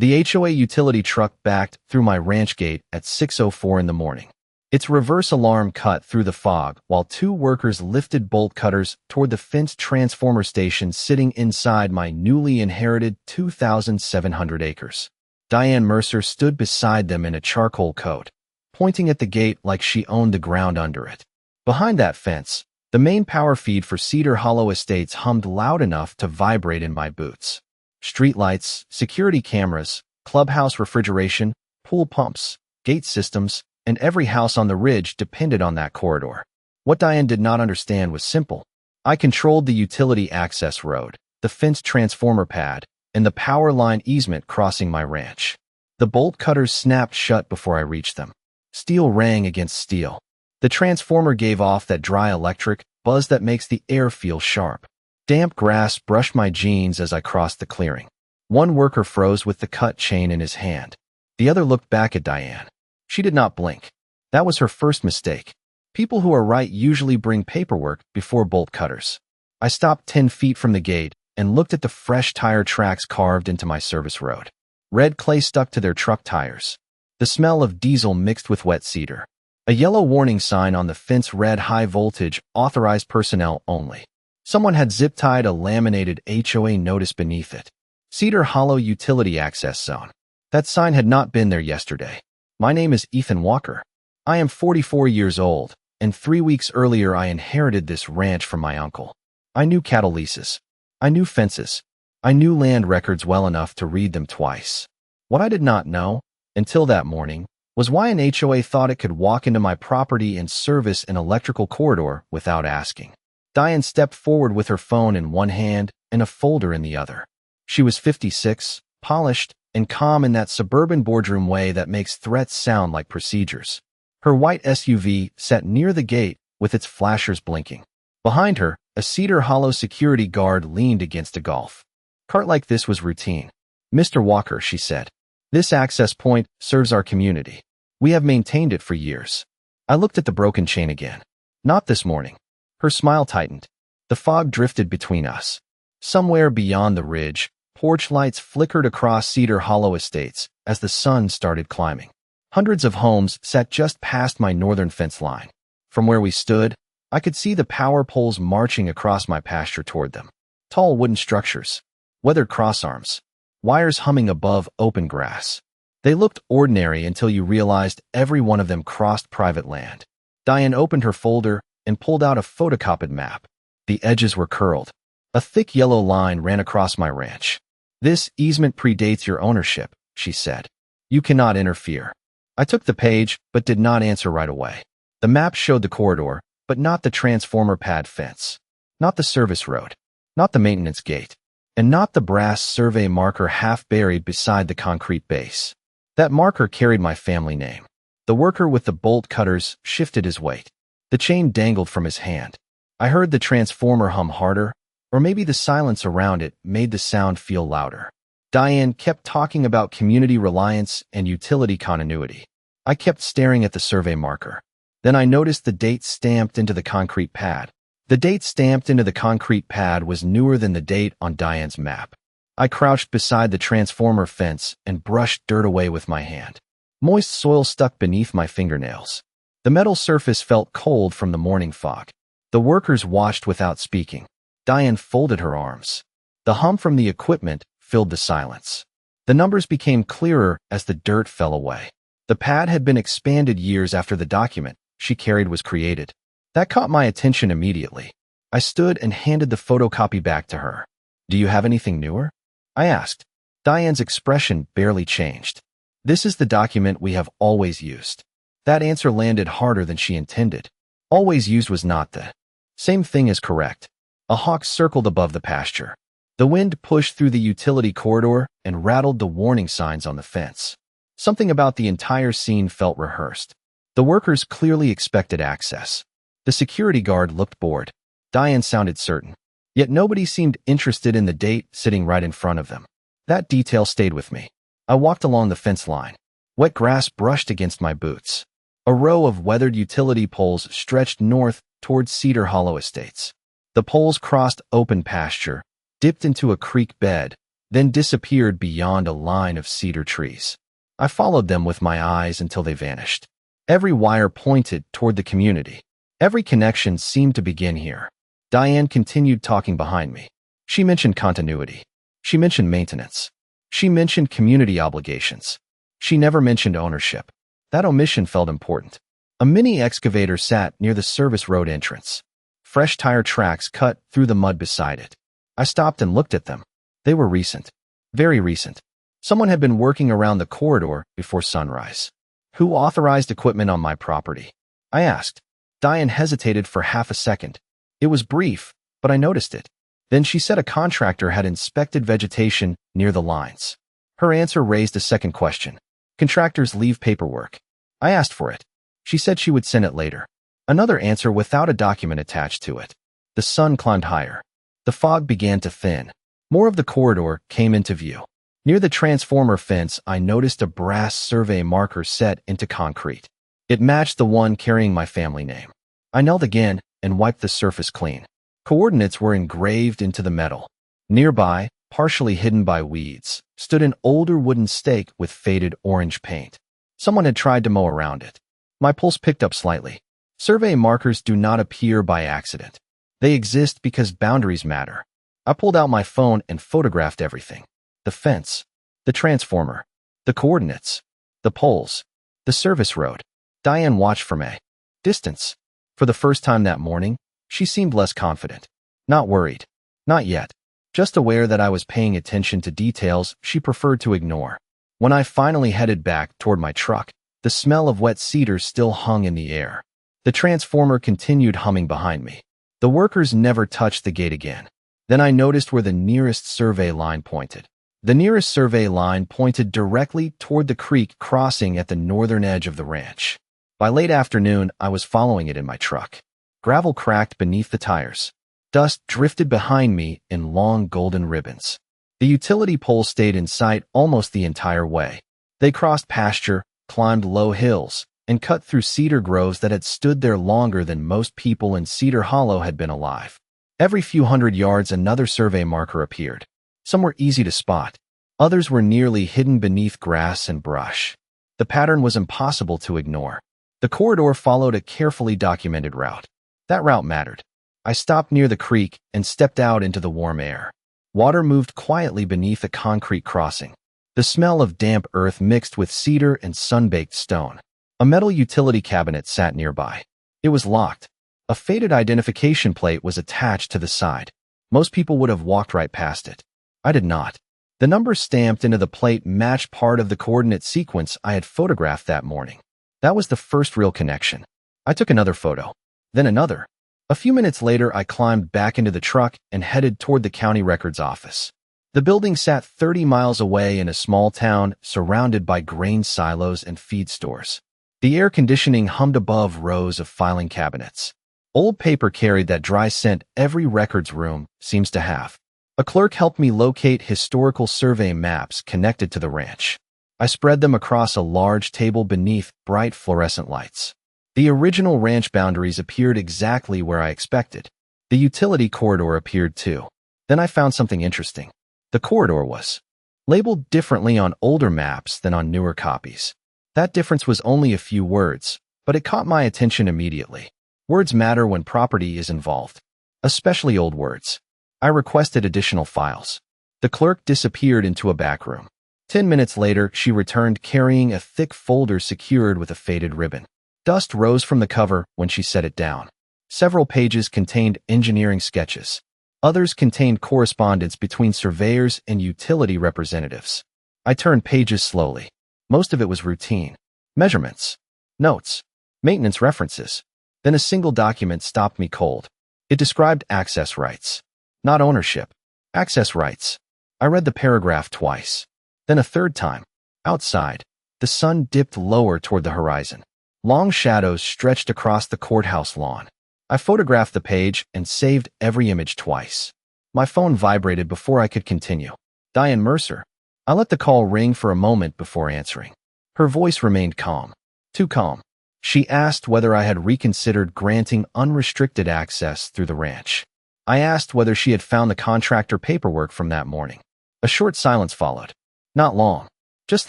The HOA utility truck backed through my ranch gate at 6:04 in the morning. Its reverse alarm cut through the fog while two workers lifted bolt cutters toward the fenced transformer station sitting inside my newly inherited 2,700 acres. Diane Mercer stood beside them in a charcoal coat, pointing at the gate like she owned the ground under it. Behind that fence, the main power feed for Cedar Hollow Estates hummed loud enough to vibrate in my boots. Streetlights, security cameras, clubhouse refrigeration, pool pumps, gate systems, and every house on the ridge depended on that corridor. What Diane did not understand was simple. I controlled the utility access road, the fenced transformer pad, and the power line easement crossing my ranch. The bolt cutters snapped shut before I reached them. Steel rang against steel. The transformer gave off that dry electric buzz that makes the air feel sharp. Damp grass brushed my jeans as I crossed the clearing. One worker froze with the cut chain in his hand. The other looked back at Diane. She did not blink. That was her first mistake. People who are right usually bring paperwork before bolt cutters. I stopped 10 feet from the gate and looked at the fresh tire tracks carved into my service road. Red clay stuck to their truck tires. The smell of diesel mixed with wet cedar. A yellow warning sign on the fence read high voltage, authorized personnel only. Someone had zip-tied a laminated HOA notice beneath it. Cedar Hollow Utility Access Zone. That sign had not been there yesterday. My name is Ethan Walker. I am 44 years old, and 3 weeks earlier I inherited this ranch from my uncle. I knew cattle leases. I knew fences. I knew land records well enough to read them twice. What I did not know, until that morning, was why an HOA thought it could walk into my property and service an electrical corridor without asking. Diane stepped forward with her phone in one hand and a folder in the other. She was 56, polished, and calm in that suburban boardroom way that makes threats sound like procedures. Her white SUV sat near the gate with its flashers blinking. Behind her, a Cedar Hollow security guard leaned against a golf cart like this was routine. "Mr. Walker," she said, "this access point serves our community. We have maintained it for years." I looked at the broken chain again. Not this morning. Her smile tightened. The fog drifted between us. Somewhere beyond the ridge, porch lights flickered across Cedar Hollow Estates as the sun started climbing. Hundreds of homes sat just past my northern fence line. From where we stood, I could see the power poles marching across my pasture toward them. Tall wooden structures, weathered crossarms, wires humming above open grass. They looked ordinary until you realized every one of them crossed private land. Diane opened her folder and pulled out a photocopied map. The edges were curled. A thick yellow line ran across my ranch. "This easement predates your ownership," she said. "You cannot interfere." I took the page, but did not answer right away. The map showed the corridor, but not the transformer pad fence, not the service road, not the maintenance gate, and not the brass survey marker half buried beside the concrete base. That marker carried my family name. The worker with the bolt cutters shifted his weight. The chain dangled from his hand. I heard the transformer hum harder, or maybe the silence around it made the sound feel louder. Diane kept talking about community reliance and utility continuity. I kept staring at the survey marker. Then I noticed the date stamped into the concrete pad. The date stamped into the concrete pad was newer than the date on Diane's map. I crouched beside the transformer fence and brushed dirt away with my hand. Moist soil stuck beneath my fingernails. The metal surface felt cold from the morning fog. The workers watched without speaking. Diane folded her arms. The hum from the equipment filled the silence. The numbers became clearer as the dirt fell away. The pad had been expanded years after the document she carried was created. That caught my attention immediately. I stood and handed the photocopy back to her. "Do you have anything newer?" I asked. Diane's expression barely changed. "This is the document we have always used." That answer landed harder than she intended. Always used was not the same thing as correct. A hawk circled above the pasture. The wind pushed through the utility corridor and rattled the warning signs on the fence. Something about the entire scene felt rehearsed. The workers clearly expected access. The security guard looked bored. Diane sounded certain. Yet nobody seemed interested in the date sitting right in front of them. That detail stayed with me. I walked along the fence line. Wet grass brushed against my boots. A row of weathered utility poles stretched north towards Cedar Hollow Estates. The poles crossed open pasture, dipped into a creek bed, then disappeared beyond a line of cedar trees. I followed them with my eyes until they vanished. Every wire pointed toward the community. Every connection seemed to begin here. Diane continued talking behind me. She mentioned continuity. She mentioned maintenance. She mentioned community obligations. She never mentioned ownership. That omission felt important. A mini excavator sat near the service road entrance. Fresh tire tracks cut through the mud beside it. I stopped and looked at them. They were recent. Very recent. Someone had been working around the corridor before sunrise. Who authorized equipment on my property? I asked. Diane hesitated for half a second. It was brief, but I noticed it. Then she said a contractor had inspected vegetation near the lines. Her answer raised a second question. Contractors leave paperwork. I asked for it. She said she would send it later. Another answer without a document attached to it. The sun climbed higher. The fog began to thin. More of the corridor came into view. Near the transformer fence, I noticed a brass survey marker set into concrete. It matched the one carrying my family name. I knelt again and wiped the surface clean. Coordinates were engraved into the metal. Nearby, partially hidden by weeds, stood an older wooden stake with faded orange paint. Someone had tried to mow around it. My pulse picked up slightly. Survey markers do not appear by accident. They exist because boundaries matter. I pulled out my phone and photographed everything. The fence, the transformer, the coordinates, the poles, the service road. Diane watched from a distance. For the first time that morning, she seemed less confident. Not worried. Not yet. Just aware that I was paying attention to details she preferred to ignore. When I finally headed back toward my truck, the smell of wet cedar still hung in the air. The transformer continued humming behind me. The workers never touched the gate again. Then I noticed where the nearest survey line pointed. The nearest survey line pointed directly toward the creek crossing at the northern edge of the ranch. By late afternoon, I was following it in my truck. Gravel cracked beneath the tires. Dust drifted behind me in long golden ribbons. The utility poles stayed in sight almost the entire way. They crossed pasture, climbed low hills, and cut through cedar groves that had stood there longer than most people in Cedar Hollow had been alive. Every few hundred yards, another survey marker appeared. Some were easy to spot. Others were nearly hidden beneath grass and brush. The pattern was impossible to ignore. The corridor followed a carefully documented route. That route mattered. I stopped near the creek and stepped out into the warm air. Water moved quietly beneath a concrete crossing. The smell of damp earth mixed with cedar and sun-baked stone. A metal utility cabinet sat nearby. It was locked. A faded identification plate was attached to the side. Most people would have walked right past it. I did not. The number stamped into the plate matched part of the coordinate sequence I had photographed that morning. That was the first real connection. I took another photo. Then another. A few minutes later, I climbed back into the truck and headed toward the county records office. The building sat 30 miles away in a small town surrounded by grain silos and feed stores. The air conditioning hummed above rows of filing cabinets. Old paper carried that dry scent every records room seems to have. A clerk helped me locate historical survey maps connected to the ranch. I spread them across a large table beneath bright fluorescent lights. The original ranch boundaries appeared exactly where I expected. The utility corridor appeared too. Then I found something interesting. The corridor was labeled differently on older maps than on newer copies. That difference was only a few words, but it caught my attention immediately. Words matter when property is involved, especially old words. I requested additional files. The clerk disappeared into a back room. 10 minutes later, she returned carrying a thick folder secured with a faded ribbon. Dust rose from the cover when she set it down. Several pages contained engineering sketches. Others contained correspondence between surveyors and utility representatives. I turned pages slowly. Most of it was routine. Measurements, notes, maintenance references. Then a single document stopped me cold. It described access rights, not ownership. Access rights. I read the paragraph twice. Then a third time. Outside, the sun dipped lower toward the horizon. Long shadows stretched across the courthouse lawn. I photographed the page and saved every image twice. My phone vibrated before I could continue. Diane Mercer. I let the call ring for a moment before answering. Her voice remained calm. Too calm. She asked whether I had reconsidered granting unrestricted access through the ranch. I asked whether she had found the contractor paperwork from that morning. A short silence followed. Not long, just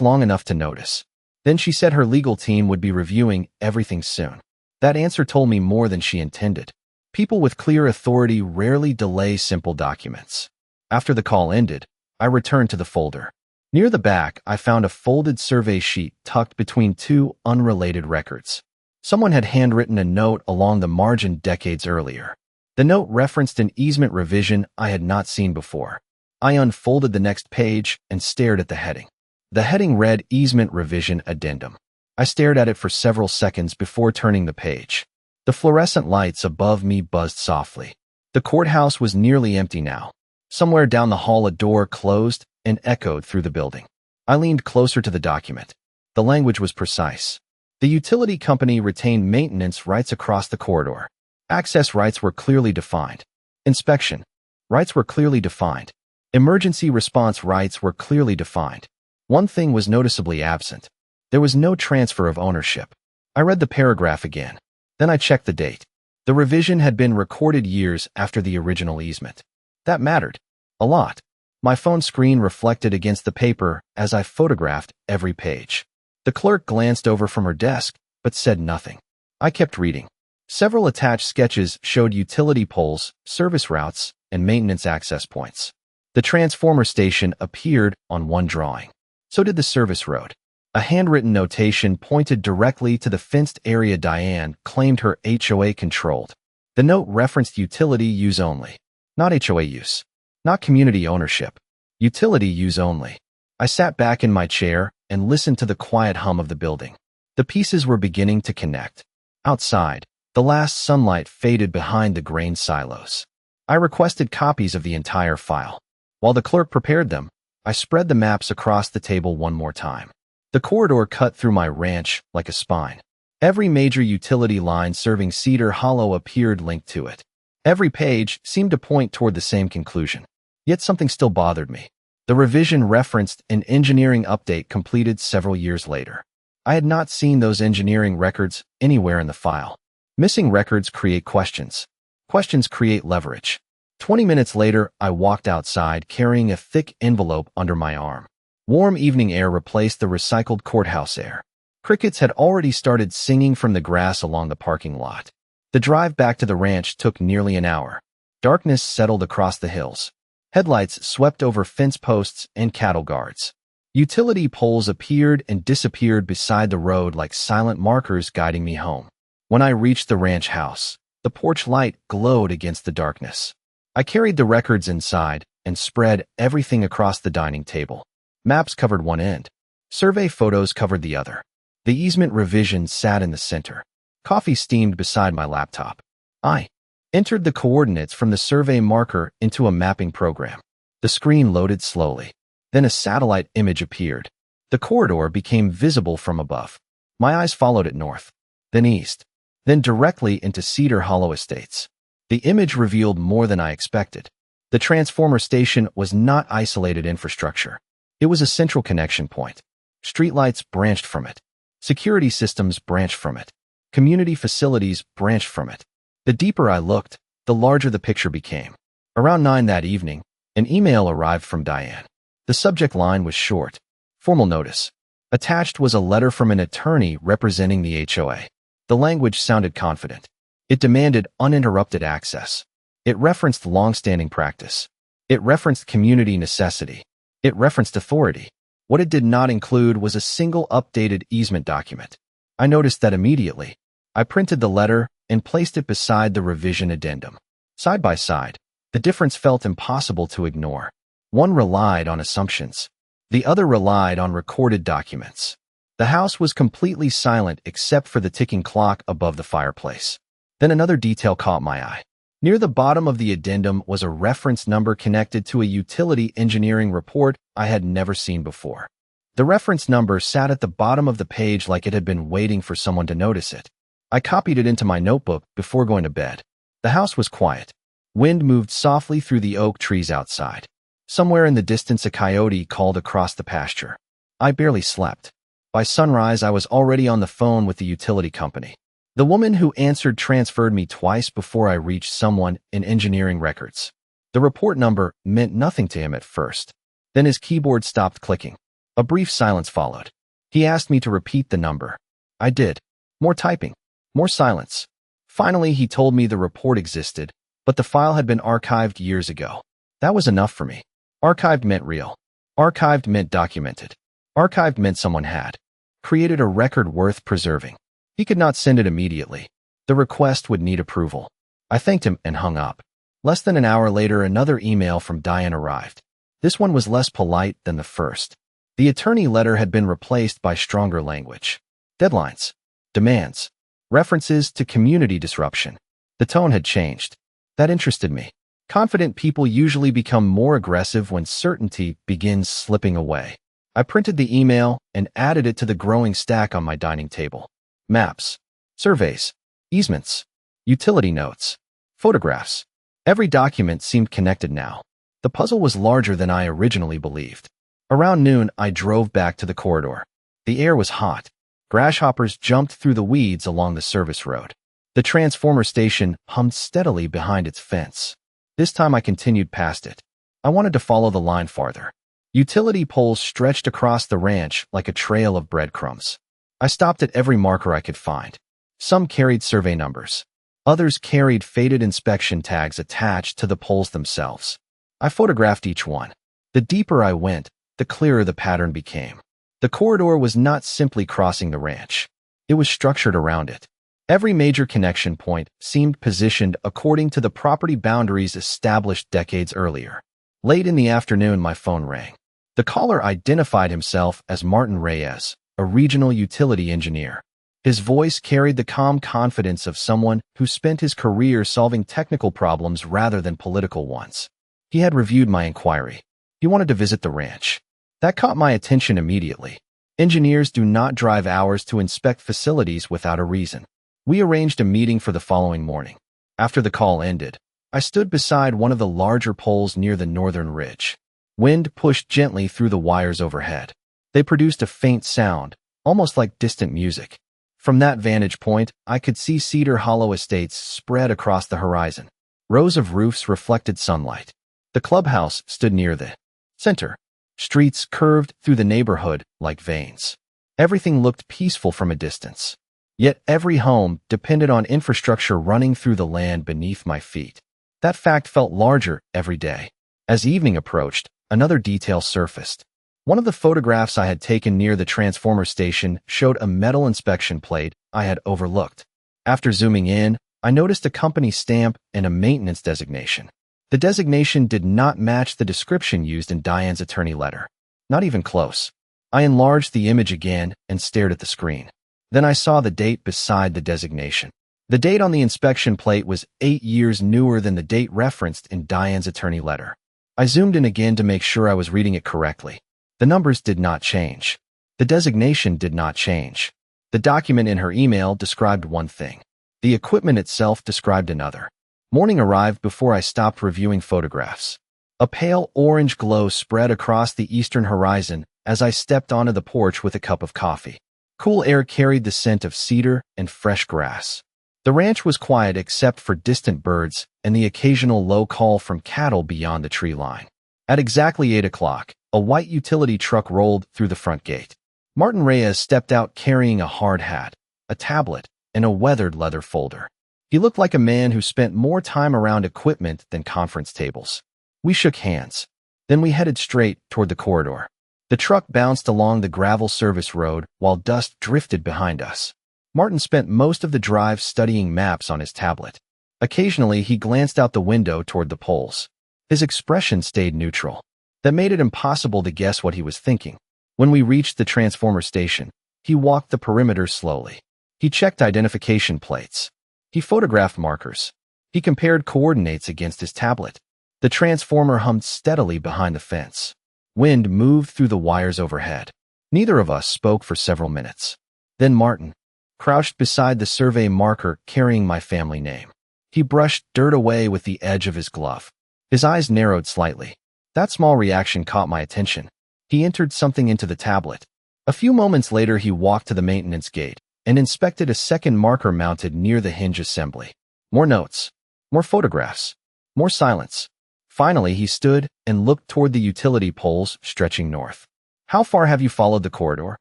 long enough to notice. Then she said her legal team would be reviewing everything soon. That answer told me more than she intended. People with clear authority rarely delay simple documents. After the call ended, I returned to the folder. Near the back, I found a folded survey sheet tucked between two unrelated records. Someone had handwritten a note along the margin decades earlier. The note referenced an easement revision I had not seen before. I unfolded the next page and stared at the heading. The heading read Easement Revision Addendum. I stared at it for several seconds before turning the page. The fluorescent lights above me buzzed softly. The courthouse was nearly empty now. Somewhere down the hall a door closed and echoed through the building. I leaned closer to the document. The language was precise. The utility company retained maintenance rights across the corridor. Access rights were clearly defined. Inspection rights were clearly defined. Emergency response rights were clearly defined. One thing was noticeably absent. There was no transfer of ownership. I read the paragraph again. Then I checked the date. The revision had been recorded years after the original easement. That mattered. A lot. My phone screen reflected against the paper as I photographed every page. The clerk glanced over from her desk, but said nothing. I kept reading. Several attached sketches showed utility poles, service routes, and maintenance access points. The transformer station appeared on one drawing. So did the service road. A handwritten notation pointed directly to the fenced area Diane claimed her HOA controlled. The note referenced utility use only. Not HOA use. Not community ownership. Utility use only. I sat back in my chair and listened to the quiet hum of the building. The pieces were beginning to connect. Outside, the last sunlight faded behind the grain silos. I requested copies of the entire file. While the clerk prepared them, I spread the maps across the table one more time. The corridor cut through my ranch like a spine. Every major utility line serving Cedar Hollow appeared linked to it. Every page seemed to point toward the same conclusion. Yet something still bothered me. The revision referenced an engineering update completed several years later. I had not seen those engineering records anywhere in the file. Missing records create questions. Questions create leverage. 20 minutes later, I walked outside carrying a thick envelope under my arm. Warm evening air replaced the recycled courthouse air. Crickets had already started singing from the grass along the parking lot. The drive back to the ranch took nearly an hour. Darkness settled across the hills. Headlights swept over fence posts and cattle guards. Utility poles appeared and disappeared beside the road like silent markers guiding me home. When I reached the ranch house, the porch light glowed against the darkness. I carried the records inside and spread everything across the dining table. Maps covered one end. Survey photos covered the other. The easement revision sat in the center. Coffee steamed beside my laptop. I entered the coordinates from the survey marker into a mapping program. The screen loaded slowly. Then a satellite image appeared. The corridor became visible from above. My eyes followed it north, then east, then directly into Cedar Hollow Estates. The image revealed more than I expected. The transformer station was not isolated infrastructure. It was a central connection point. Streetlights branched from it. Security systems branched from it. Community facilities branched from it. The deeper I looked, the larger the picture became. Around 9 that evening, an email arrived from Diane. The subject line was short. Formal notice. Attached was a letter from an attorney representing the HOA. The language sounded confident. It demanded uninterrupted access. It referenced long-standing practice. It referenced community necessity. It referenced authority. What it did not include was a single updated easement document. I noticed that immediately. I printed the letter and placed it beside the revision addendum. Side by side, the difference felt impossible to ignore. One relied on assumptions. The other relied on recorded documents. The house was completely silent except for the ticking clock above the fireplace. Then another detail caught my eye. Near the bottom of the addendum was a reference number connected to a utility engineering report I had never seen before. The reference number sat at the bottom of the page like it had been waiting for someone to notice it. I copied it into my notebook before going to bed. The house was quiet. Wind moved softly through the oak trees outside. Somewhere in the distance a coyote called across the pasture. I barely slept. By sunrise I was already on the phone with the utility company. The woman who answered transferred me twice before I reached someone in engineering records. The report number meant nothing to him at first. Then his keyboard stopped clicking. A brief silence followed. He asked me to repeat the number. I did. More typing. More silence. Finally, he told me the report existed, but the file had been archived years ago. That was enough for me. Archived meant real. Archived meant documented. Archived meant someone had created a record worth preserving. He could not send it immediately. The request would need approval. I thanked him and hung up. Less than an hour later, another email from Diane arrived. This one was less polite than the first. The attorney letter had been replaced by stronger language. Deadlines. Demands. References to community disruption. The tone had changed. That interested me. Confident people usually become more aggressive when certainty begins slipping away. I printed the email and added it to the growing stack on my dining table. Maps. Surveys. Easements. Utility notes. Photographs. Every document seemed connected now. The puzzle was larger than I originally believed. Around noon, I drove back to the corridor. The air was hot. Grasshoppers jumped through the weeds along the service road. The transformer station hummed steadily behind its fence. This time I continued past it. I wanted to follow the line farther. Utility poles stretched across the ranch like a trail of breadcrumbs. I stopped at every marker I could find. Some carried survey numbers. Others carried faded inspection tags attached to the poles themselves. I photographed each one. The deeper I went, the clearer the pattern became. The corridor was not simply crossing the ranch. It was structured around it. Every major connection point seemed positioned according to the property boundaries established decades earlier. Late in the afternoon, my phone rang. The caller identified himself as Martin Reyes, a regional utility engineer. His voice carried the calm confidence of someone who spent his career solving technical problems rather than political ones. He had reviewed my inquiry. He wanted to visit the ranch. That caught my attention immediately. Engineers do not drive hours to inspect facilities without a reason. We arranged a meeting for the following morning. After the call ended, I stood beside one of the larger poles near the northern ridge. Wind pushed gently through the wires overhead. They produced a faint sound, almost like distant music. From that vantage point, I could see Cedar Hollow estates spread across the horizon. Rows of roofs reflected sunlight. The clubhouse stood near the center. Streets curved through the neighborhood like veins. Everything looked peaceful from a distance. Yet every home depended on infrastructure running through the land beneath my feet. That fact felt larger every day. As evening approached, another detail surfaced. One of the photographs I had taken near the transformer station showed a metal inspection plate I had overlooked. After zooming in, I noticed a company stamp and a maintenance designation. The designation did not match the description used in Diane's attorney letter. Not even close. I enlarged the image again and stared at the screen. Then I saw the date beside the designation. The date on the inspection plate was 8 years newer than the date referenced in Diane's attorney letter. I zoomed in again to make sure I was reading it correctly. The numbers did not change. The designation did not change. The document in her email described one thing. The equipment itself described another. Morning arrived before I stopped reviewing photographs. A pale orange glow spread across the eastern horizon as I stepped onto the porch with a cup of coffee. Cool air carried the scent of cedar and fresh grass. The ranch was quiet except for distant birds and the occasional low call from cattle beyond the tree line. At exactly 8 o'clock, a white utility truck rolled through the front gate. Martin Reyes stepped out carrying a hard hat, a tablet, and a weathered leather folder. He looked like a man who spent more time around equipment than conference tables. We shook hands. Then we headed straight toward the corridor. The truck bounced along the gravel service road while dust drifted behind us. Martin spent most of the drive studying maps on his tablet. Occasionally, he glanced out the window toward the poles. His expression stayed neutral. That made it impossible to guess what he was thinking. When we reached the transformer station, he walked the perimeter slowly. He checked identification plates. He photographed markers. He compared coordinates against his tablet. The transformer hummed steadily behind the fence. Wind moved through the wires overhead. Neither of us spoke for several minutes. Then Martin crouched beside the survey marker carrying my family name. He brushed dirt away with the edge of his glove. His eyes narrowed slightly. That small reaction caught my attention. He entered something into the tablet. A few moments later, he walked to the maintenance gate and inspected a second marker mounted near the hinge assembly. More notes. More photographs. More silence. Finally, he stood and looked toward the utility poles stretching north. "How far have you followed the corridor?"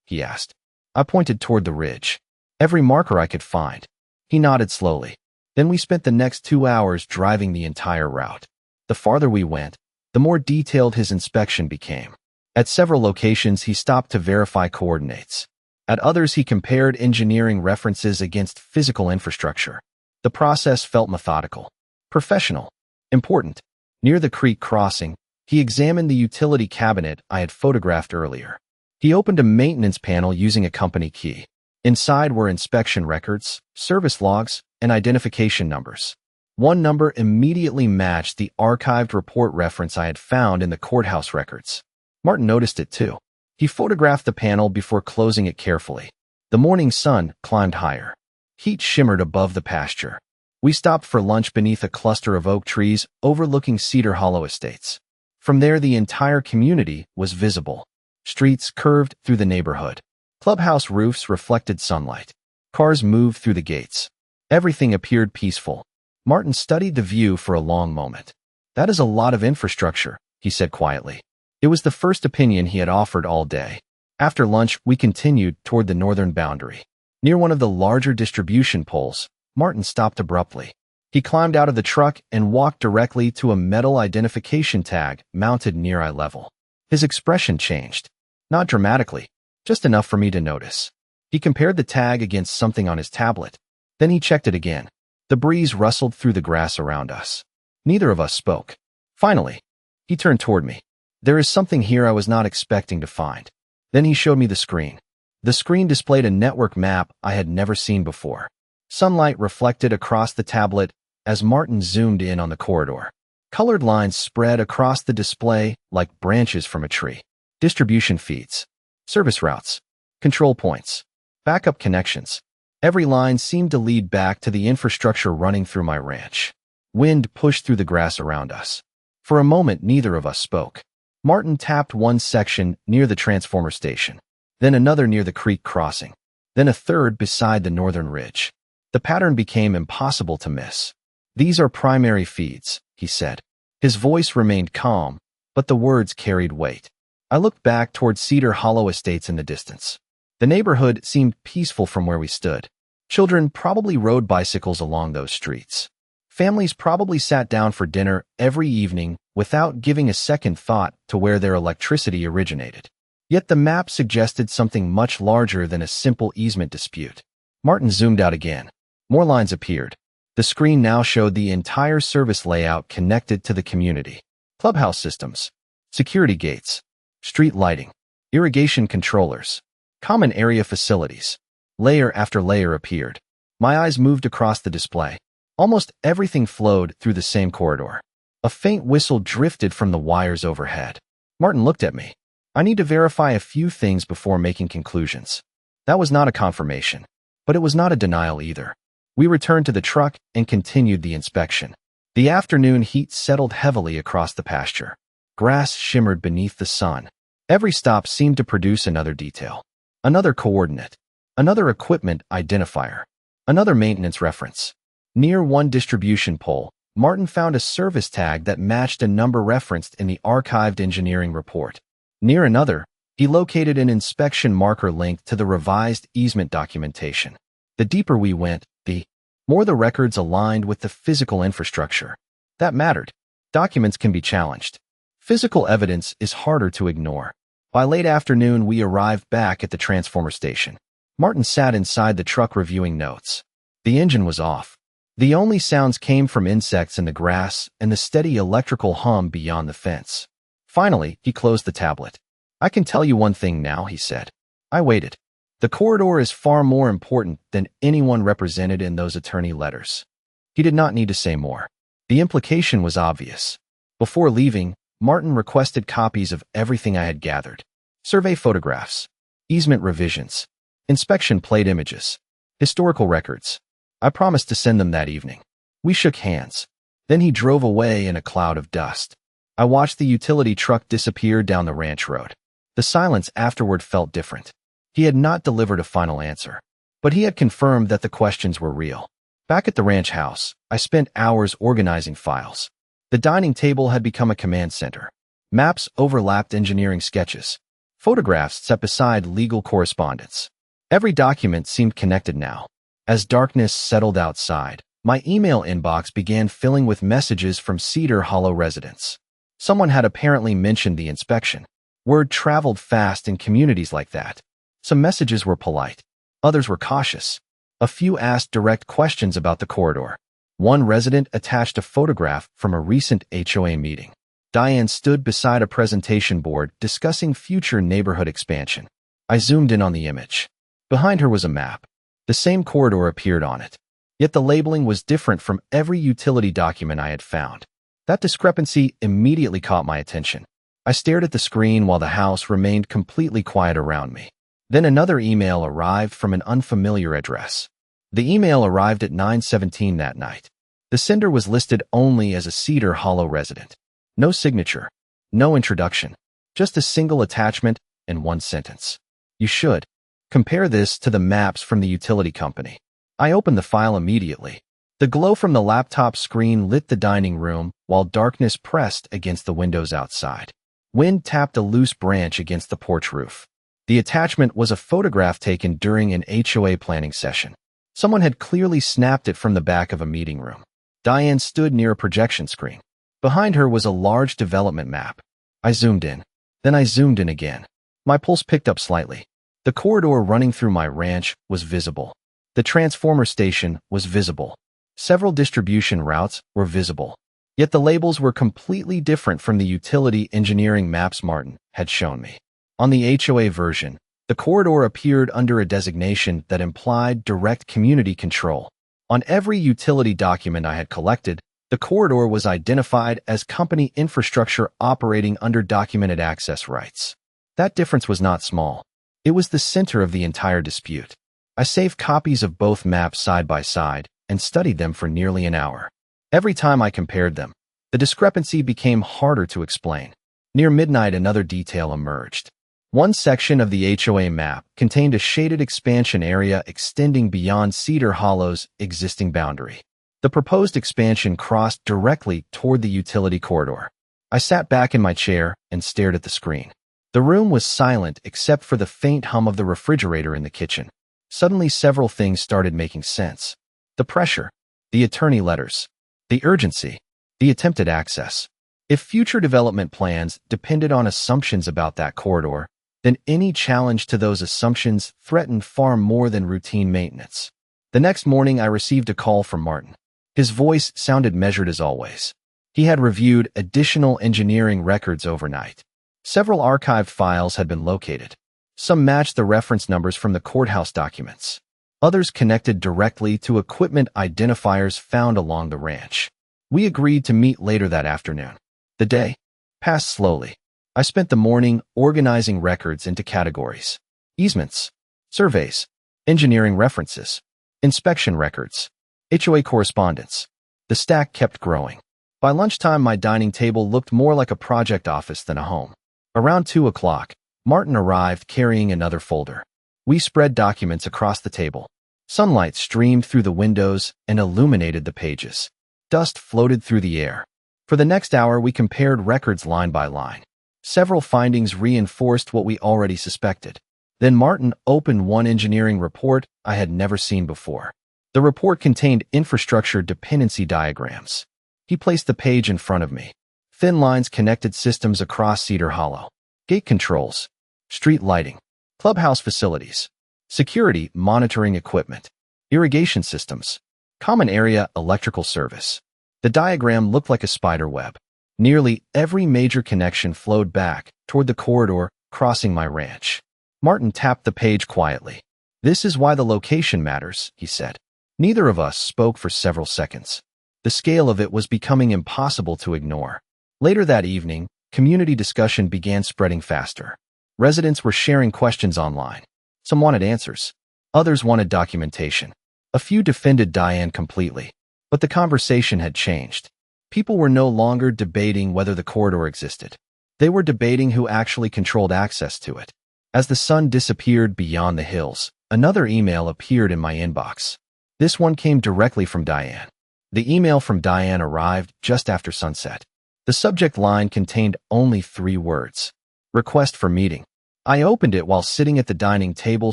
he asked. I pointed toward the ridge. "Every marker I could find." He nodded slowly. Then we spent the next 2 hours driving the entire route. The farther we went, the more detailed his inspection became. At several locations, he stopped to verify coordinates. At others, he compared engineering references against physical infrastructure. The process felt methodical, professional, important. Near the creek crossing, he examined the utility cabinet I had photographed earlier. He opened a maintenance panel using a company key. Inside were inspection records, service logs, and identification numbers. One number immediately matched the archived report reference I had found in the courthouse records. Martin noticed it too. He photographed the panel before closing it carefully. The morning sun climbed higher. Heat shimmered above the pasture. We stopped for lunch beneath a cluster of oak trees overlooking Cedar Hollow estates. From there, the entire community was visible. Streets curved through the neighborhood. Clubhouse roofs reflected sunlight. Cars moved through the gates. Everything appeared peaceful. Martin studied the view for a long moment. "That is a lot of infrastructure," he said quietly. It was the first opinion he had offered all day. After lunch, we continued toward the northern boundary. Near one of the larger distribution poles, Martin stopped abruptly. He climbed out of the truck and walked directly to a metal identification tag mounted near eye level. His expression changed. Not dramatically, just enough for me to notice. He compared the tag against something on his tablet. Then he checked it again. The breeze rustled through the grass around us. Neither of us spoke. Finally, he turned toward me. "There is something here I was not expecting to find." Then he showed me the screen. The screen displayed a network map I had never seen before. Sunlight reflected across the tablet as Martin zoomed in on the corridor. Colored lines spread across the display like branches from a tree. Distribution feeds, service routes, control points, backup connections. Every line seemed to lead back to the infrastructure running through my ranch. Wind pushed through the grass around us. For a moment, neither of us spoke. Martin tapped one section near the transformer station, then another near the creek crossing, then a third beside the northern ridge. The pattern became impossible to miss. "These are primary feeds," he said. His voice remained calm, but the words carried weight. I looked back toward Cedar Hollow estates in the distance. The neighborhood seemed peaceful from where we stood. Children probably rode bicycles along those streets. Families probably sat down for dinner every evening without giving a second thought to where their electricity originated. Yet the map suggested something much larger than a simple easement dispute. Martin zoomed out again. More lines appeared. The screen now showed the entire service layout connected to the community. Clubhouse systems, security gates, street lighting, irrigation controllers, common area facilities. Layer after layer appeared. My eyes moved across the display. Almost everything flowed through the same corridor. A faint whistle drifted from the wires overhead. Martin looked at me. "I need to verify a few things before making conclusions." That was not a confirmation, but it was not a denial either. We returned to the truck and continued the inspection. The afternoon heat settled heavily across the pasture. Grass shimmered beneath the sun. Every stop seemed to produce another detail, another coordinate, another equipment identifier, another maintenance reference. Near one distribution pole, Martin found a service tag that matched a number referenced in the archived engineering report. Near another, he located an inspection marker linked to the revised easement documentation. The deeper we went, the more the records aligned with the physical infrastructure. That mattered. Documents can be challenged. Physical evidence is harder to ignore. By late afternoon, we arrived back at the transformer station. Martin sat inside the truck reviewing notes. The engine was off. The only sounds came from insects in the grass and the steady electrical hum beyond the fence. Finally, he closed the tablet. "I can tell you one thing now," he said. I waited. "The corridor is far more important than anyone represented in those attorney letters." He did not need to say more. The implication was obvious. Before leaving, Martin requested copies of everything I had gathered. Survey photographs, easement revisions, inspection plate images, historical records. I promised to send them that evening. We shook hands. Then he drove away in a cloud of dust. I watched the utility truck disappear down the ranch road. The silence afterward felt different. He had not delivered a final answer, but he had confirmed that the questions were real. Back at the ranch house, I spent hours organizing files. The dining table had become a command center. Maps overlapped engineering sketches. Photographs set beside legal correspondence. Every document seemed connected now. As darkness settled outside, my email inbox began filling with messages from Cedar Hollow residents. Someone had apparently mentioned the inspection. Word traveled fast in communities like that. Some messages were polite. Others were cautious. A few asked direct questions about the corridor. One resident attached a photograph from a recent HOA meeting. Diane stood beside a presentation board discussing future neighborhood expansion. I zoomed in on the image. Behind her was a map. The same corridor appeared on it. Yet the labeling was different from every utility document I had found. That discrepancy immediately caught my attention. I stared at the screen while the house remained completely quiet around me. Then another email arrived from an unfamiliar address. The email arrived at 9:17 that night. The sender was listed only as a Cedar Hollow resident. No signature, no introduction, just a single attachment and one sentence. You should compare this to the maps from the utility company. I opened the file immediately. The glow from the laptop screen lit the dining room while darkness pressed against the windows outside. Wind tapped a loose branch against the porch roof. The attachment was a photograph taken during an HOA planning session. Someone had clearly snapped it from the back of a meeting room. Diane stood near a projection screen. Behind her was a large development map. I zoomed in. Then I zoomed in again. My pulse picked up slightly. The corridor running through my ranch was visible. The transformer station was visible. Several distribution routes were visible. Yet the labels were completely different from the utility engineering maps Martin had shown me. On the HOA version, the corridor appeared under a designation that implied direct community control. On every utility document I had collected, the corridor was identified as company infrastructure operating under documented access rights. That difference was not small. It was the center of the entire dispute. I saved copies of both maps side by side and studied them for nearly an hour. Every time I compared them, the discrepancy became harder to explain. Near midnight, another detail emerged. One section of the HOA map contained a shaded expansion area extending beyond Cedar Hollow's existing boundary. The proposed expansion crossed directly toward the utility corridor. I sat back in my chair and stared at the screen. The room was silent except for the faint hum of the refrigerator in the kitchen. Suddenly, several things started making sense. The pressure, the attorney letters, the urgency, the attempted access. If future development plans depended on assumptions about that corridor, then any challenge to those assumptions threatened far more than routine maintenance. The next morning, I received a call from Martin. His voice sounded measured as always. He had reviewed additional engineering records overnight. Several archived files had been located. Some matched the reference numbers from the courthouse documents. Others connected directly to equipment identifiers found along the ranch. We agreed to meet later that afternoon. The day passed slowly. I spent the morning organizing records into categories: easements, surveys, engineering references, inspection records, HOA correspondence. The stack kept growing. By lunchtime, my dining table looked more like a project office than a home. Around 2 o'clock, Martin arrived carrying another folder. We spread documents across the table. Sunlight streamed through the windows and illuminated the pages. Dust floated through the air. For the next hour, we compared records line by line. Several findings reinforced what we already suspected. Then Martin opened one engineering report I had never seen before. The report contained infrastructure dependency diagrams. He placed the page in front of me. Thin lines connected systems across Cedar Hollow. Gate controls, street lighting, clubhouse facilities, security monitoring equipment, irrigation systems, common area electrical service. The diagram looked like a spider web. Nearly every major connection flowed back toward the corridor crossing my ranch. Martin tapped the page quietly. "This is why the location matters," he said. Neither of us spoke for several seconds. The scale of it was becoming impossible to ignore. Later that evening, community discussion began spreading faster. Residents were sharing questions online. Some wanted answers. Others wanted documentation. A few defended Diane completely. But the conversation had changed. People were no longer debating whether the corridor existed. They were debating who actually controlled access to it. As the sun disappeared beyond the hills, another email appeared in my inbox. This one came directly from Diane. The email from Diane arrived just after sunset. The subject line contained only 3 words. Request for meeting. I opened it while sitting at the dining table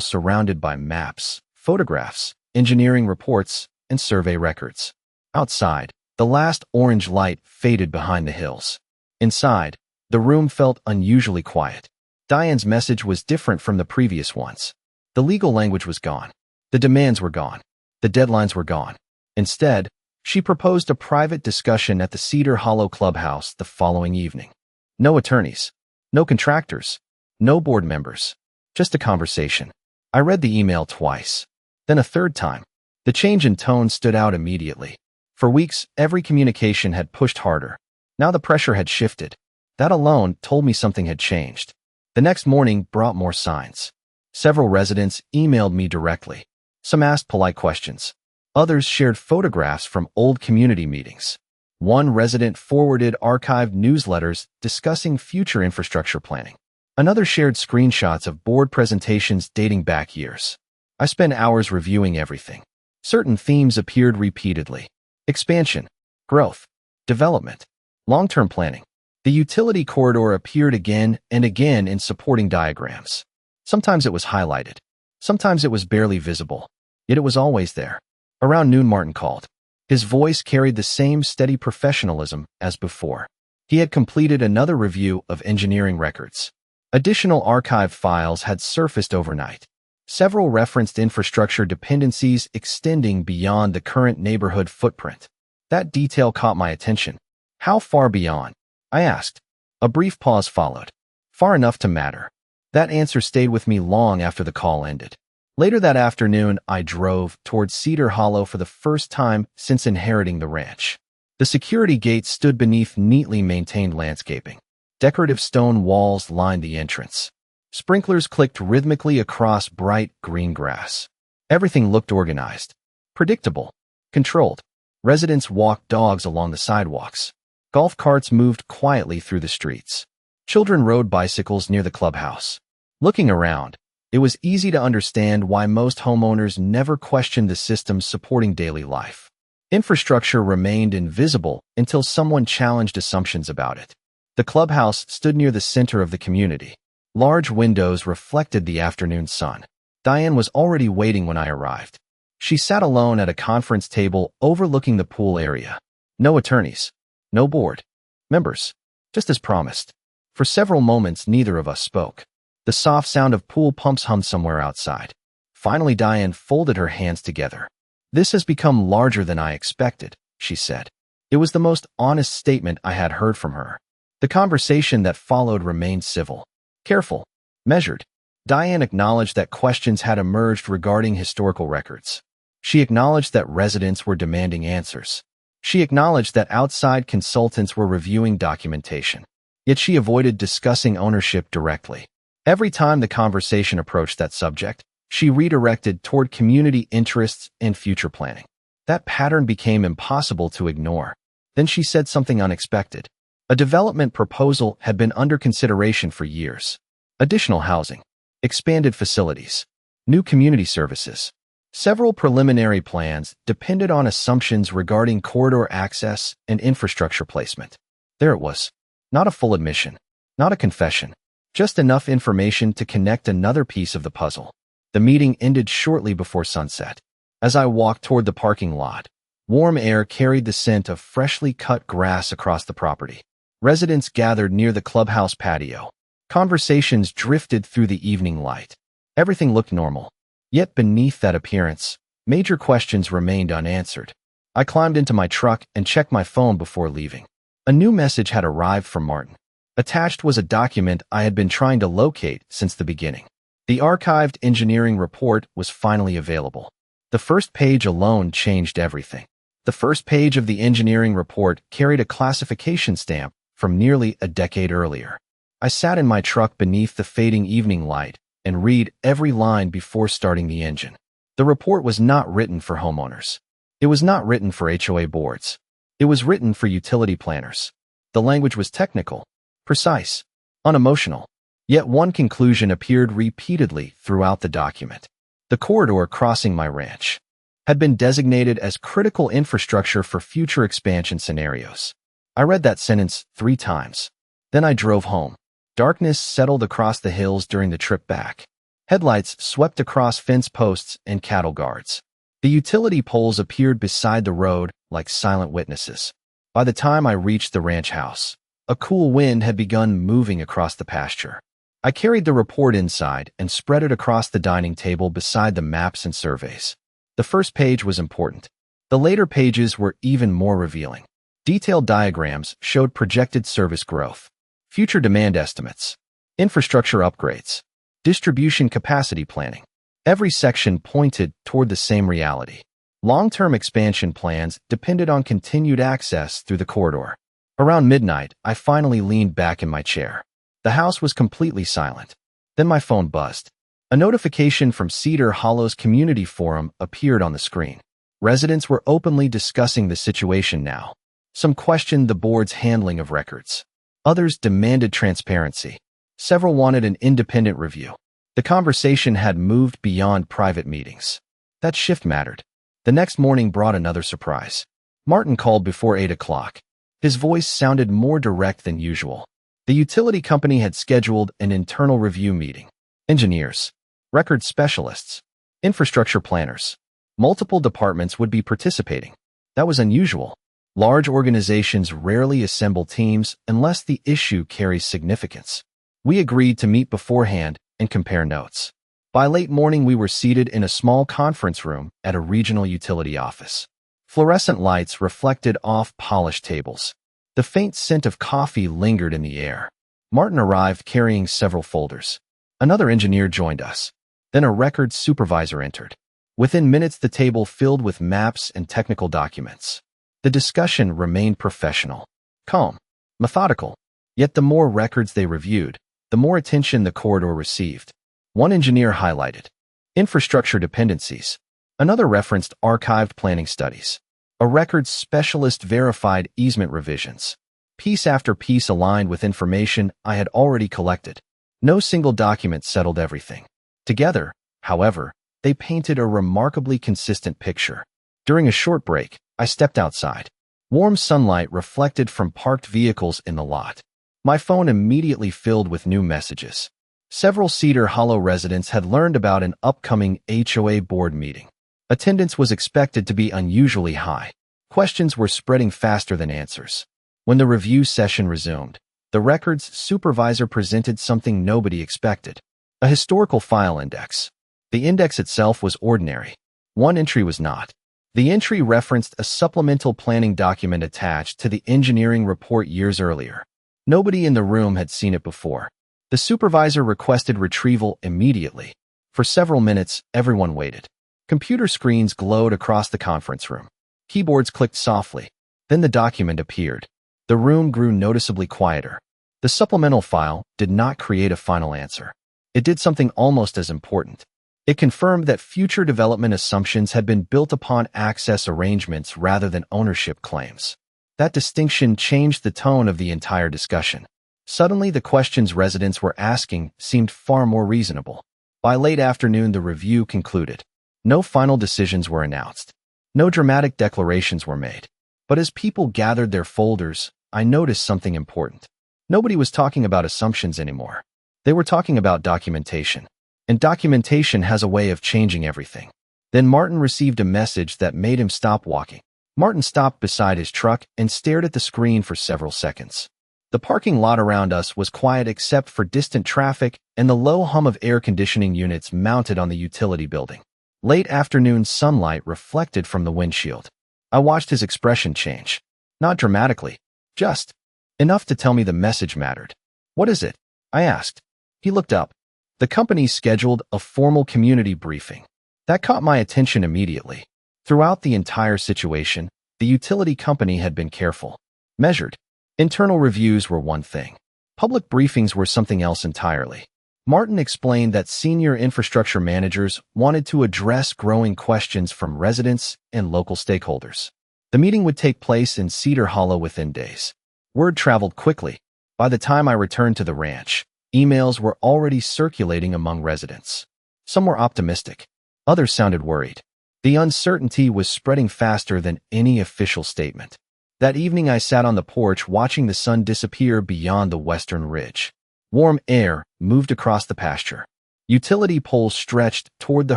surrounded by maps, photographs, engineering reports, and survey records. Outside, the last orange light faded behind the hills. Inside, the room felt unusually quiet. Diane's message was different from the previous ones. The legal language was gone. The demands were gone. The deadlines were gone. Instead, she proposed a private discussion at the Cedar Hollow Clubhouse the following evening. No attorneys. No contractors. No board members. Just a conversation. I read the email twice. Then a third time. The change in tone stood out immediately. For weeks, every communication had pushed harder. Now the pressure had shifted. That alone told me something had changed. The next morning brought more signs. Several residents emailed me directly. Some asked polite questions. Others shared photographs from old community meetings. One resident forwarded archived newsletters discussing future infrastructure planning. Another shared screenshots of board presentations dating back years. I spent hours reviewing everything. Certain themes appeared repeatedly. Expansion, growth, development, long-term planning. The utility corridor appeared again and again in supporting diagrams. Sometimes it was highlighted. Sometimes it was barely visible. Yet it was always there. Around noon, Martin called. His voice carried the same steady professionalism as before. He had completed another review of engineering records. Additional archive files had surfaced overnight. Several referenced infrastructure dependencies extending beyond the current neighborhood footprint. That detail caught my attention. How far beyond? I asked. A brief pause followed. Far enough to matter. That answer stayed with me long after the call ended. Later that afternoon, I drove towards Cedar Hollow for the first time since inheriting the ranch. The security gate stood beneath neatly maintained landscaping. Decorative stone walls lined the entrance. Sprinklers clicked rhythmically across bright green grass. Everything looked organized, predictable, controlled. Residents walked dogs along the sidewalks. Golf carts moved quietly through the streets. Children rode bicycles near the clubhouse. Looking around, it was easy to understand why most homeowners never questioned the systems supporting daily life. Infrastructure remained invisible until someone challenged assumptions about it. The clubhouse stood near the center of the community. Large windows reflected the afternoon sun. Diane was already waiting when I arrived. She sat alone at a conference table overlooking the pool area. No attorneys. No board members. Just as promised. For several moments, neither of us spoke. The soft sound of pool pumps hummed somewhere outside. Finally, Diane folded her hands together. "This has become larger than I expected," she said. It was the most honest statement I had heard from her. The conversation that followed remained civil, careful, measured. Diane acknowledged that questions had emerged regarding historical records. She acknowledged that residents were demanding answers. She acknowledged that outside consultants were reviewing documentation. Yet she avoided discussing ownership directly. Every time the conversation approached that subject, she redirected toward community interests and future planning. That pattern became impossible to ignore. Then she said something unexpected. A development proposal had been under consideration for years. Additional housing, expanded facilities, new community services. Several preliminary plans depended on assumptions regarding corridor access and infrastructure placement. There it was. Not a full admission, not a confession, just enough information to connect another piece of the puzzle. The meeting ended shortly before sunset. As I walked toward the parking lot, warm air carried the scent of freshly cut grass across the property. Residents gathered near the clubhouse patio. Conversations drifted through the evening light. Everything looked normal. Yet beneath that appearance, major questions remained unanswered. I climbed into my truck and checked my phone before leaving. A new message had arrived from Martin. Attached was a document I had been trying to locate since the beginning. The archived engineering report was finally available. The first page alone changed everything. The first page of the engineering report carried a classification stamp from nearly a decade earlier. I sat in my truck beneath the fading evening light and read every line before starting the engine. The report was not written for homeowners. It was not written for HOA boards. It was written for utility planners. The language was technical, precise, unemotional. Yet one conclusion appeared repeatedly throughout the document. The corridor crossing my ranch. had been designated as critical infrastructure for future expansion scenarios. I read that sentence 3 times. Then I drove home. Darkness settled across the hills during the trip back. Headlights swept across fence posts and cattle guards. The utility poles appeared beside the road like silent witnesses. By the time I reached the ranch house, a cool wind had begun moving across the pasture. I carried the report inside and spread it across the dining table beside the maps and surveys. The first page was important. The later pages were even more revealing. Detailed diagrams showed projected service growth, future demand estimates, infrastructure upgrades, distribution capacity planning. Every section pointed toward the same reality. Long-term expansion plans depended on continued access through the corridor. Around midnight, I finally leaned back in my chair. The house was completely silent. Then my phone buzzed. A notification from Cedar Hollow's community forum appeared on the screen. Residents were openly discussing the situation now. Some questioned the board's handling of records. Others demanded transparency. Several wanted an independent review. The conversation had moved beyond private meetings. That shift mattered. The next morning brought another surprise. Martin called before 8 o'clock. His voice sounded more direct than usual. The utility company had scheduled an internal review meeting. Engineers, record specialists, infrastructure planners. Multiple departments would be participating. That was unusual. Large organizations rarely assemble teams unless the issue carries significance. We agreed to meet beforehand and compare notes. By late morning, we were seated in a small conference room at a regional utility office. Fluorescent lights reflected off polished tables. The faint scent of coffee lingered in the air. Martin arrived carrying several folders. Another engineer joined us. Then a records supervisor entered. Within minutes, the table filled with maps and technical documents. The discussion remained professional, calm, methodical. Yet the more records they reviewed, the more attention the corridor received. One engineer highlighted infrastructure dependencies. Another referenced archived planning studies. A records specialist verified easement revisions. Piece after piece aligned with information I had already collected. No single document settled everything. Together, however, they painted a remarkably consistent picture. During a short break, I stepped outside. Warm sunlight reflected from parked vehicles in the lot. My phone immediately filled with new messages. Several Cedar Hollow residents had learned about an upcoming HOA board meeting. Attendance was expected to be unusually high. Questions were spreading faster than answers. When the review session resumed, the records supervisor presented something nobody expected: a historical file index. The index itself was ordinary. One entry was not. The entry referenced a supplemental planning document attached to the engineering report years earlier. Nobody in the room had seen it before. The supervisor requested retrieval immediately. For several minutes, everyone waited. Computer screens glowed across the conference room. Keyboards clicked softly. Then the document appeared. The room grew noticeably quieter. The supplemental file did not create a final answer. It did something almost as important. It confirmed that future development assumptions had been built upon access arrangements rather than ownership claims. That distinction changed the tone of the entire discussion. Suddenly, the questions residents were asking seemed far more reasonable. By late afternoon, the review concluded. No final decisions were announced. No dramatic declarations were made. But as people gathered their folders, I noticed something important. Nobody was talking about assumptions anymore. They were talking about documentation. And documentation has a way of changing everything. Then Martin received a message that made him stop walking. Martin stopped beside his truck and stared at the screen for several seconds. The parking lot around us was quiet except for distant traffic and the low hum of air conditioning units mounted on the utility building. Late afternoon sunlight reflected from the windshield. I watched his expression change. Not dramatically, just enough to tell me the message mattered. "What is it?" I asked. He looked up. The company scheduled a formal community briefing. That caught my attention immediately. Throughout the entire situation, the utility company had been careful, measured. Internal reviews were one thing. Public briefings were something else entirely. Martin explained that senior infrastructure managers wanted to address growing questions from residents and local stakeholders. The meeting would take place in Cedar Hollow within days. Word traveled quickly. By the time I returned to the ranch, emails were already circulating among residents. Some were optimistic. Others sounded worried. The uncertainty was spreading faster than any official statement. That evening I sat on the porch watching the sun disappear beyond the western ridge. Warm air moved across the pasture. Utility poles stretched toward the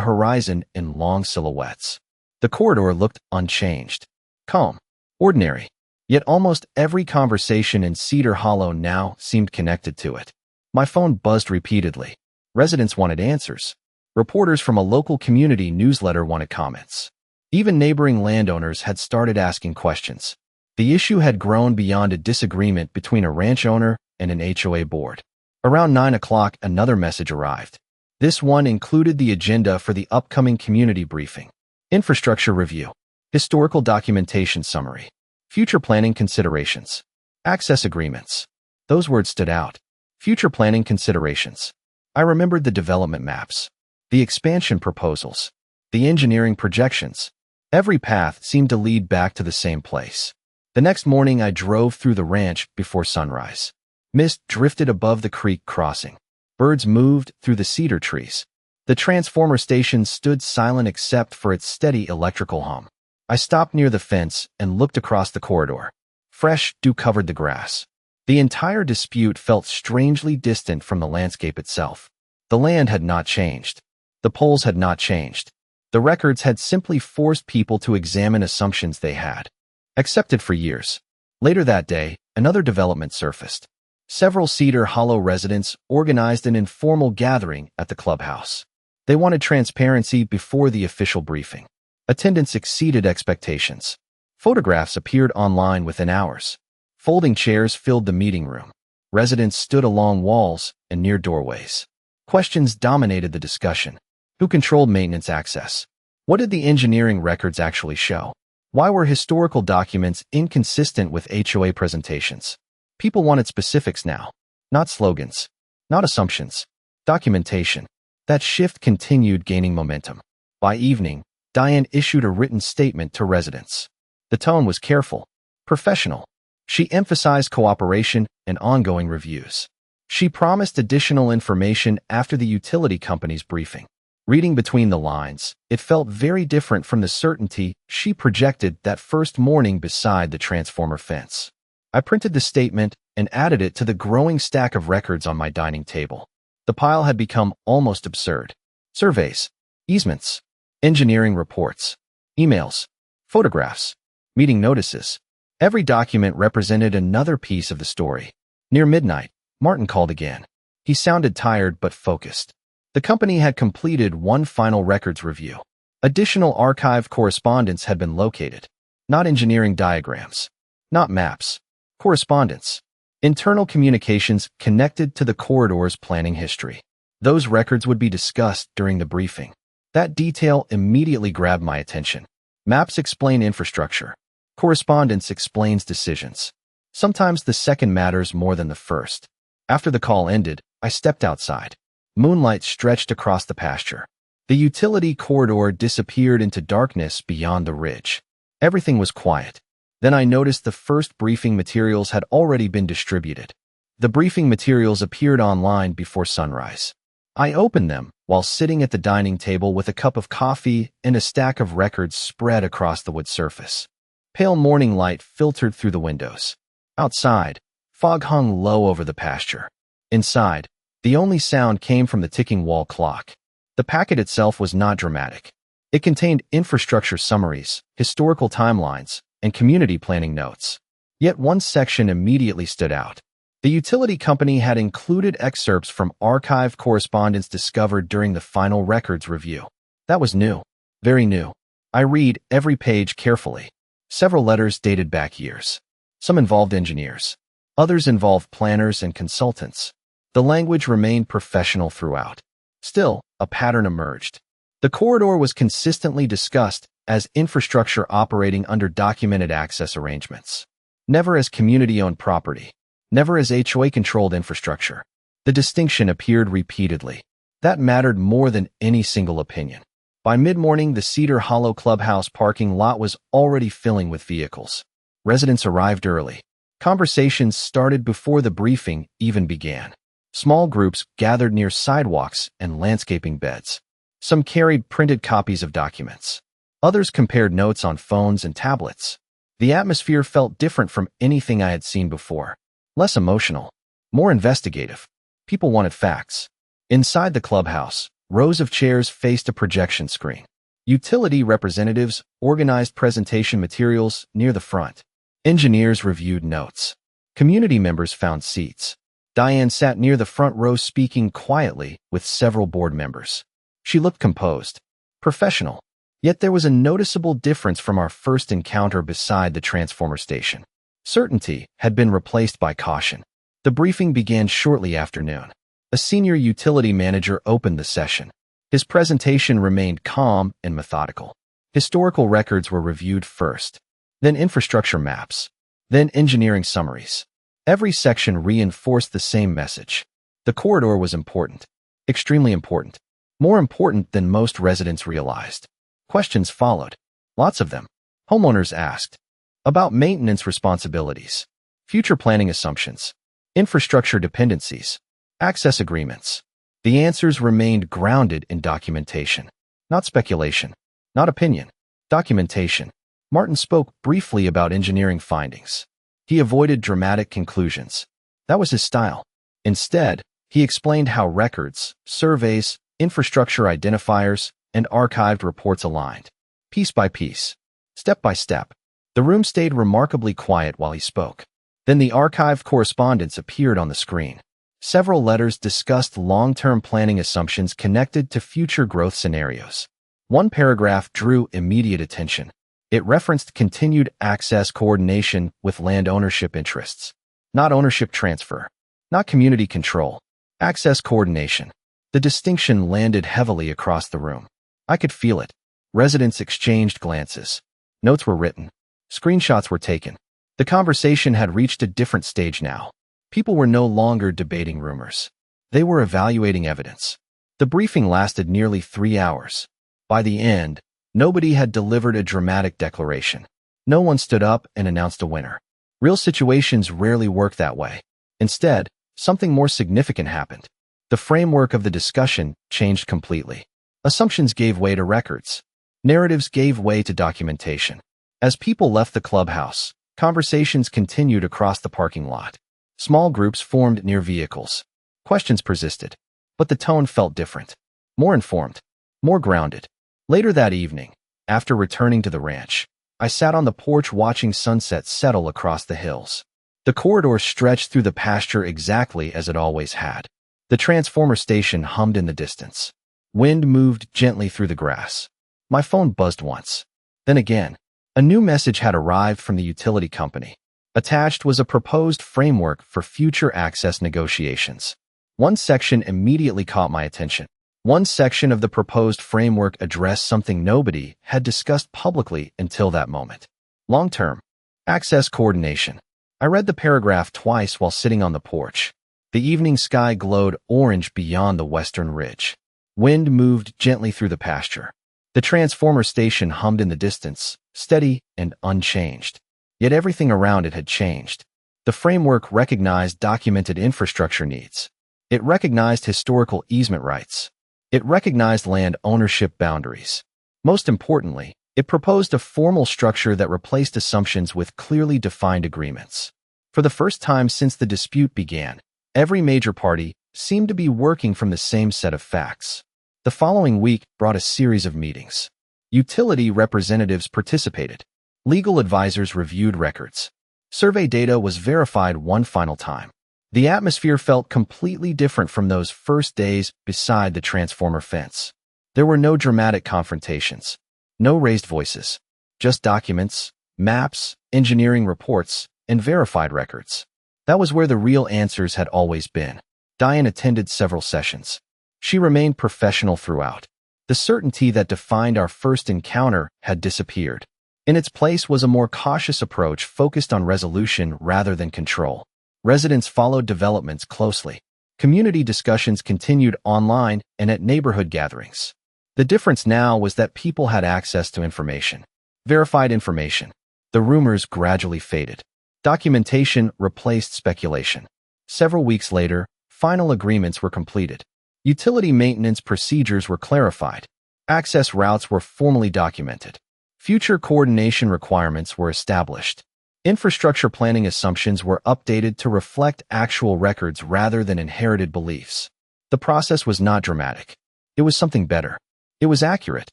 horizon in long silhouettes. The corridor looked unchanged, calm, ordinary. Yet almost every conversation in Cedar Hollow now seemed connected to it. My phone buzzed repeatedly. Residents wanted answers. Reporters from a local community newsletter wanted comments. Even neighboring landowners had started asking questions. The issue had grown beyond a disagreement between a ranch owner and an HOA board. Around 9 o'clock, another message arrived. This one included the agenda for the upcoming community briefing. Infrastructure review. Historical documentation summary. Future planning considerations. Access agreements. Those words stood out. Future planning considerations. I remembered the development maps, the expansion proposals, the engineering projections. Every path seemed to lead back to the same place. The next morning I drove through the ranch before sunrise. Mist drifted above the creek crossing. Birds moved through the cedar trees. The transformer station stood silent except for its steady electrical hum. I stopped near the fence and looked across the corridor. Fresh dew covered the grass. The entire dispute felt strangely distant from the landscape itself. The land had not changed. The poles had not changed. The records had simply forced people to examine assumptions they had accepted for years. Later that day, another development surfaced. Several Cedar Hollow residents organized an informal gathering at the clubhouse. They wanted transparency before the official briefing. Attendance exceeded expectations. Photographs appeared online within hours. Folding chairs filled the meeting room. Residents stood along walls and near doorways. Questions dominated the discussion. Who controlled maintenance access? What did the engineering records actually show? Why were historical documents inconsistent with HOA presentations? People wanted specifics now, not slogans, not assumptions. Documentation. That shift continued gaining momentum. By evening, Diane issued a written statement to residents. The tone was careful, professional. She emphasized cooperation and ongoing reviews. She promised additional information after the utility company's briefing. Reading between the lines, it felt very different from the certainty she projected that first morning beside the transformer fence. I printed the statement and added it to the growing stack of records on my dining table. The pile had become almost absurd. Surveys, easements, engineering reports, emails, photographs, meeting notices. Every document represented another piece of the story. Near midnight, Martin called again. He sounded tired but focused. The company had completed one final records review. Additional archived correspondence had been located. Not engineering diagrams, not maps, correspondence. Internal communications connected to the corridor's planning history. Those records would be discussed during the briefing. That detail immediately grabbed my attention. Maps explain infrastructure. Correspondence explains decisions. Sometimes the second matters more than the first. After the call ended, I stepped outside. Moonlight stretched across the pasture. The utility corridor disappeared into darkness beyond the ridge. Everything was quiet. Then I noticed the first briefing materials had already been distributed. The briefing materials appeared online before sunrise. I opened them while sitting at the dining table with a cup of coffee and a stack of records spread across the wood surface. Pale morning light filtered through the windows. Outside, fog hung low over the pasture. Inside, the only sound came from the ticking wall clock. The packet itself was not dramatic. It contained infrastructure summaries, historical timelines, and community planning notes. Yet one section immediately stood out. The utility company had included excerpts from archived correspondence discovered during the final records review. That was new, very new. I read every page carefully. Several letters dated back years. Some involved engineers. Others involved planners and consultants. The language remained professional throughout. Still, a pattern emerged. The corridor was consistently discussed as infrastructure operating under documented access arrangements. Never as community-owned property. Never as HOA-controlled infrastructure. The distinction appeared repeatedly. That mattered more than any single opinion. By mid-morning, the Cedar Hollow clubhouse parking lot was already filling with vehicles. Residents arrived early. Conversations started before the briefing even began. Small groups gathered near sidewalks and landscaping beds. Some carried printed copies of documents. Others compared notes on phones and tablets. The atmosphere felt different from anything I had seen before. Less emotional, more investigative. People wanted facts. Inside the clubhouse, rows of chairs faced a projection screen. Utility representatives organized presentation materials near the front. Engineers reviewed notes. Community members found seats. Diane sat near the front row speaking quietly with several board members. She looked composed, professional. Yet there was a noticeable difference from our first encounter beside the transformer station. Certainty had been replaced by caution. The briefing began shortly after noon. A senior utility manager opened the session. His presentation remained calm and methodical. Historical records were reviewed first, then infrastructure maps, then engineering summaries. Every section reinforced the same message. The corridor was important, extremely important, more important than most residents realized. Questions followed, lots of them. Homeowners asked about maintenance responsibilities, future planning assumptions, infrastructure dependencies, access agreements. The answers remained grounded in documentation, not speculation, not opinion, documentation. Martin spoke briefly about engineering findings. He avoided dramatic conclusions. That was his style. Instead, he explained how records, surveys, infrastructure identifiers, and archived reports aligned, piece by piece, step by step. The room stayed remarkably quiet while he spoke. Then the archived correspondence appeared on the screen. Several letters discussed long-term planning assumptions connected to future growth scenarios. One paragraph drew immediate attention. It referenced continued access coordination with land ownership interests, not ownership transfer, not community control, access coordination. The distinction landed heavily across the room. I could feel it. Residents exchanged glances. Notes were written. Screenshots were taken. The conversation had reached a different stage now. People were no longer debating rumors. They were evaluating evidence. The briefing lasted nearly 3 hours. By the end, nobody had delivered a dramatic declaration. No one stood up and announced a winner. Real situations rarely work that way. Instead, something more significant happened. The framework of the discussion changed completely. Assumptions gave way to records. Narratives gave way to documentation. As people left the clubhouse, conversations continued across the parking lot. Small groups formed near vehicles. Questions persisted, but the tone felt different. More informed, more grounded. Later that evening, after returning to the ranch, I sat on the porch watching sunset settle across the hills. The corridor stretched through the pasture exactly as it always had. The transformer station hummed in the distance. Wind moved gently through the grass. My phone buzzed once. Then again, a new message had arrived from the utility company. Attached was a proposed framework for future access negotiations. One section immediately caught my attention. One section of the proposed framework addressed something nobody had discussed publicly until that moment. Long-term access coordination. I read the paragraph twice while sitting on the porch. The evening sky glowed orange beyond the western ridge. Wind moved gently through the pasture. The transformer station hummed in the distance, steady and unchanged. Yet everything around it had changed. The framework recognized documented infrastructure needs. It recognized historical easement rights. It recognized land ownership boundaries. Most importantly, it proposed a formal structure that replaced assumptions with clearly defined agreements. For the first time since the dispute began, every major party seemed to be working from the same set of facts. The following week brought a series of meetings. Utility representatives participated. Legal advisors reviewed records. Survey data was verified one final time. The atmosphere felt completely different from those first days beside the transformer fence. There were no dramatic confrontations, no raised voices, just documents, maps, engineering reports, and verified records. That was where the real answers had always been. Diane attended several sessions. She remained professional throughout. The certainty that defined our first encounter had disappeared. In its place was a more cautious approach focused on resolution rather than control. Residents followed developments closely. Community discussions continued online and at neighborhood gatherings. The difference now was that people had access to information. Verified information. The rumors gradually faded. Documentation replaced speculation. Several weeks later, final agreements were completed. Utility maintenance procedures were clarified. Access routes were formally documented. Future coordination requirements were established. Infrastructure planning assumptions were updated to reflect actual records rather than inherited beliefs. The process was not dramatic. It was something better. It was accurate.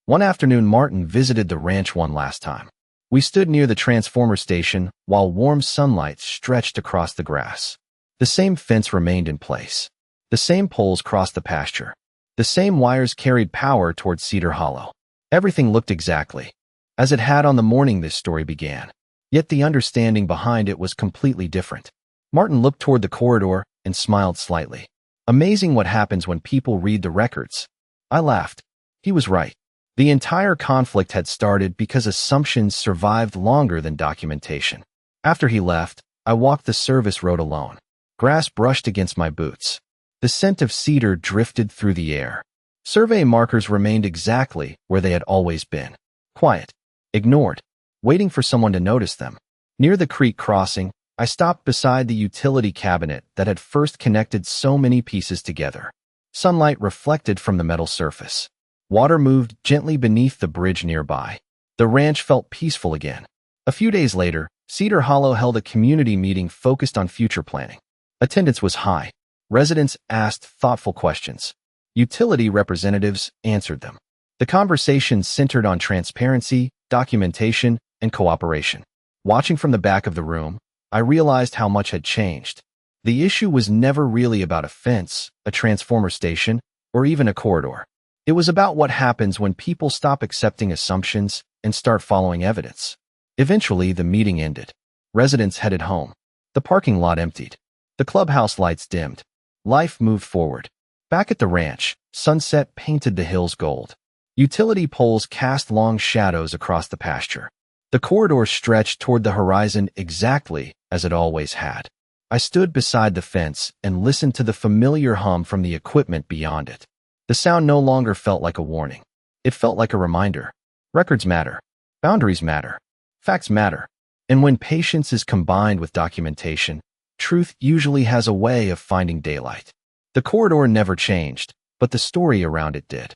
One afternoon, Martin visited the ranch one last time. We stood near the transformer station while warm sunlight stretched across the grass. The same fence remained in place. The same poles crossed the pasture. The same wires carried power toward Cedar Hollow. Everything looked exactly as it had on the morning this story began. Yet the understanding behind it was completely different. Martin looked toward the corridor and smiled slightly. Amazing what happens when people read the records. I laughed. He was right. The entire conflict had started because assumptions survived longer than documentation. After he left, I walked the service road alone. Grass brushed against my boots. The scent of cedar drifted through the air. Survey markers remained exactly where they had always been. Quiet. Ignored. Waiting for someone to notice them. Near the creek crossing, I stopped beside the utility cabinet that had first connected so many pieces together. Sunlight reflected from the metal surface. Water moved gently beneath the bridge nearby. The ranch felt peaceful again. A few days later, Cedar Hollow held a community meeting focused on future planning. Attendance was high. Residents asked thoughtful questions. Utility representatives answered them. The conversation centered on transparency, documentation, and cooperation. Watching from the back of the room, I realized how much had changed. The issue was never really about a fence, a transformer station, or even a corridor. It was about what happens when people stop accepting assumptions and start following evidence. Eventually, the meeting ended. Residents headed home. The parking lot emptied. The clubhouse lights dimmed. Life moved forward. Back at the ranch, sunset painted the hills gold. Utility poles cast long shadows across the pasture. The corridor stretched toward the horizon exactly as it always had. I stood beside the fence and listened to the familiar hum from the equipment beyond it. The sound no longer felt like a warning. It felt like a reminder. Records matter. Boundaries matter. Facts matter. And when patience is combined with documentation, truth usually has a way of finding daylight. The corridor never changed, but the story around it did.